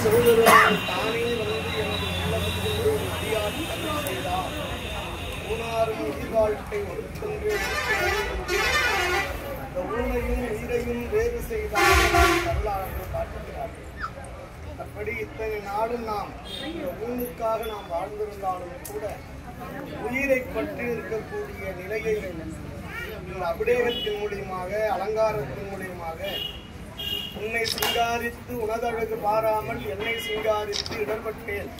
சிவபெருமான் தானே வந்து எனது உள்ளத்தோடு அடியாடி தன்னை செய்தார். ஊனாரும் உயிர்வாழ்க்கை ஒருத்தொன்று இந்த ஊனையும் உயிரையும் வேறு செய்தார் வரலாறு காட்டுகிறார்கள். அப்படி இத்தனை நாளும் நாம் இந்த ஊனுக்காக நாம் வாழ்ந்திருந்தாலும் கூட உயிரை பற்றி இருக்கக்கூடிய நிலையை இந்த அபிடேகத்தின் மூலியமாக அலங்காரத்தின் மூலியமாக உன்னை சிங்காரித்து உனதழகு பாராமல் என்னை சிங்காரித்து இடர்பட்டேன்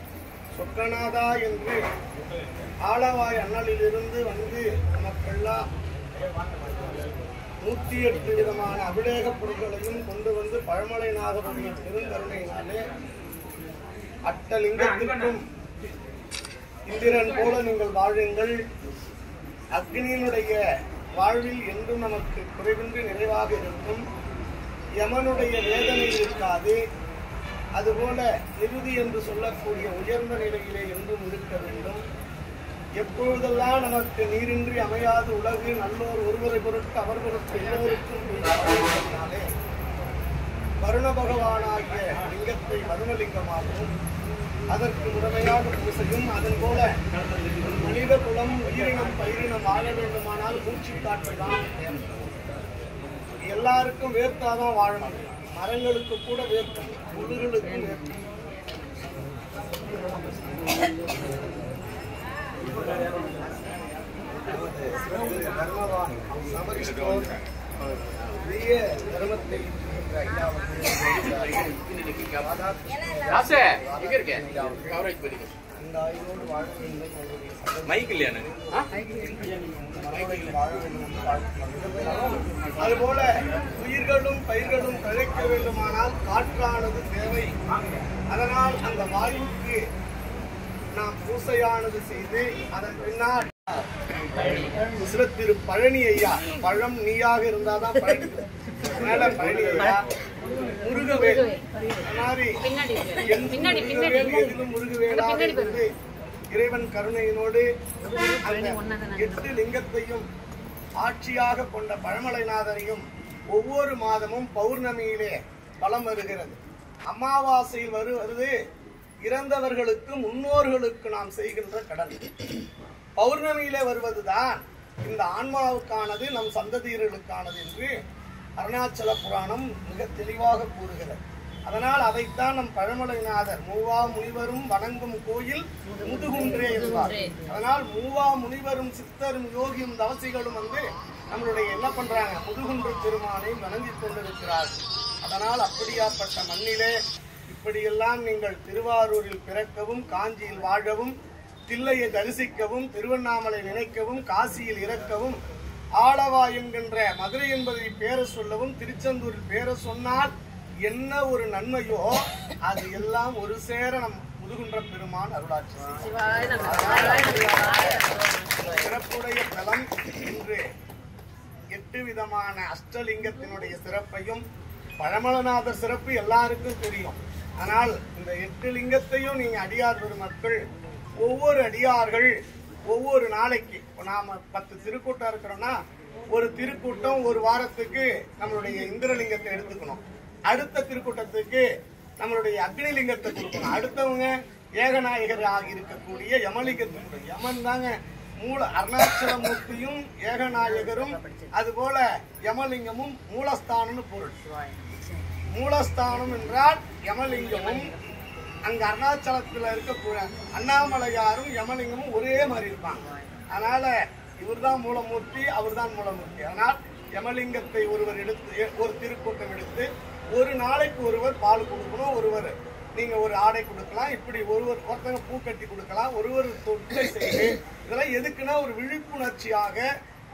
சொக்கநாதா என்று ஆளவாய் அண்ணலிலிருந்து வந்து நமக்கெல்லாம் 108 விதமான அபிடேக பொருட்களையும் கொண்டு வந்து பழமலை நாதருடைய பெருங்கருணையினாலே அட்டலிங்கத்திற்கும் இந்திரன் போல நீங்கள் வாழுங்கள். அக்னியினுடைய வாழ்வில் என்றும் நமக்கு குறைவின்றி நிறைவாக இருக்கும். யமனுடைய வேதனை இருக்காது. அதுபோல இறுதி என்று சொல்லக்கூடிய உயர்ந்த நிலையிலே என்றும் இருக்க வேண்டும். எப்பொழுதெல்லாம் நமக்கு நீரின்றி அமையாது உலகு நல்லோர் ஒருவரை பொருட்டு அவர் பொருட்டு எல்லோருக்கும் வருண பகவானாகிய லிங்கத்தை வருணலிங்கமாகவும் அதற்கு முறைமையாக பூசையும் அதன் போல மனித குலம் உயிரினம் பயிரினம் வாழ வேண்டுமானால் மூச்சு காற்றுதான் எல்லாருக்கும் வேர்த்தாதான் வாழ முடியும். மரங்களுக்கு கூட வேர்க்கும், புல்லுகளுக்கும் வேர்க்கும். தர்மத்தை அதுபோல உயிர்களும் பயிர்களும் தழைக்க வேண்டுமானால் காற்றானது தேவை. அதனால் அந்த வாயுக்கு நாம் பூசையானது செய்து அதன் பின்னால் திரு பழனி ஐயா பழம் நீயாக இருந்தாதான் பழனி மேல பழனி ஐயா முருகவேல் எதிலும் முருகவேலாக இருந்து இறைவன் கருணையினோடு 8 லிங்கத்தையும் ஆட்சியாக கொண்ட பழமலைநாதரையும் ஒவ்வொரு மாதமும் பௌர்ணமியிலே பலம் வருகிறது. அமாவாசையில் வருவது இறந்தவர்களுக்கு முன்னோர்களுக்கு நாம் செய்கின்ற கடன். பௌர்ணமியிலே வருவதுதான் இந்த ஆன்மாவுக்கானது, நம் சந்ததியர்களுக்கானது என்று அருணாச்சல புராணம் மிக தெளிவாக கூறுகிறது. அதனால் அதைத்தான் நம் பழமலைநாதர் மூவா முனிவரும் வணங்கும் கோயில் முதுகுன்றே என்பார். அதனால் மூவா முனிவரும் சித்தரும் யோகியும் தவசிகளும் வந்து நம்மளுடைய என்ன பண்றாங்க, முதுகுன்று திருமானை வணங்கிக் கொண்டிருக்கிறார்கள். அதனால் அப்படியாப்பட்ட மண்ணிலே இப்படியெல்லாம் நீங்கள் திருவாரூரில் பிறக்கவும், காஞ்சியில் வாழவும், தில்லையை தரிசிக்கவும், திருவண்ணாமலை நினைக்கவும், காசியில் இறக்கவும், ஆளவா என்கின்ற மதுரை என்பதை பேர சொல்லவும், திருச்செந்தூரில் பேர சொன்னால் என்ன ஒரு நன்மையோ அது எல்லாம் ஒரு சேர நம் முதுகுன்ற பெருமான் அருளாட்சி சிறப்புடைய தலம் என்று 8 விதமான அஷ்டலிங்கத்தினுடைய சிறப்பையும் பழமலநாதர் சிறப்பு எல்லாருக்கும் தெரியும். ஆனால் இந்த 8 லிங்கத்தையும் நீங்க அடியார் பெருமக்கள் ஒவ்வொரு அடியார்கள் ஒவ்வொரு நாளைக்கு நாம 10 திருக்கூட்டம் இருக்கிறோம்னா ஒரு திருக்கூட்டம் ஒரு வாரத்துக்கு நம்மளுடைய இந்திரலிங்கத்தை எடுத்துக்கணும். அடுத்த திருக்கூட்டத்துக்கு நம்மளுடைய அக்னிலிங்கத்தை கொடுக்கணும். அடுத்தவங்க ஏகநாயகர் ஆகி இருக்கக்கூடிய யமலிங்கத்தினுடைய யமன் தாங்க மூல அருணாச்சலமூர்த்தியும் ஏகநாயகரும் அதுபோல யமலிங்கமும் மூலஸ்தானம்னு பொருள். மூலஸ்தானம் என்றால் யமலிங்கமும் அங்க அருணாச்சலத்துல இருக்கக்கூடிய அண்ணாமலையாரும் யமலிங்கமும் ஒரே மாதிரி இருப்பாங்க. அதனால இவர்தான் மூலமூர்த்தி, அவர்தான் மூலமூர்த்தி. அதனால் யமலிங்கத்தை ஒருவர் எடுத்து ஒரு திருக்கூட்டம் எடுத்து ஒரு நாளைக்கு ஒருவர் பால் கொடுக்கணும், ஒருவர் நீங்க ஒரு ஆடை கொடுக்கலாம், இப்படி ஒருத்தங்க பூ கட்டி கொடுக்கலாம், ஒருவர் தொட்டை செய்து இதெல்லாம் எதுக்குன்னா ஒரு விழிப்புணர்ச்சியாக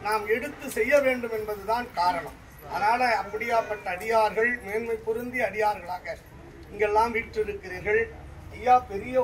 நாம் எடுத்து செய்ய வேண்டும் என்பதுதான் காரணம். அதனால அப்படியாப்பட்ட அடியார்கள் மேன்மை பொருந்தி அடியார்களாக இங்கெல்லாம் வீற்றிருக்கிறீர்கள். ஐயா பெரிய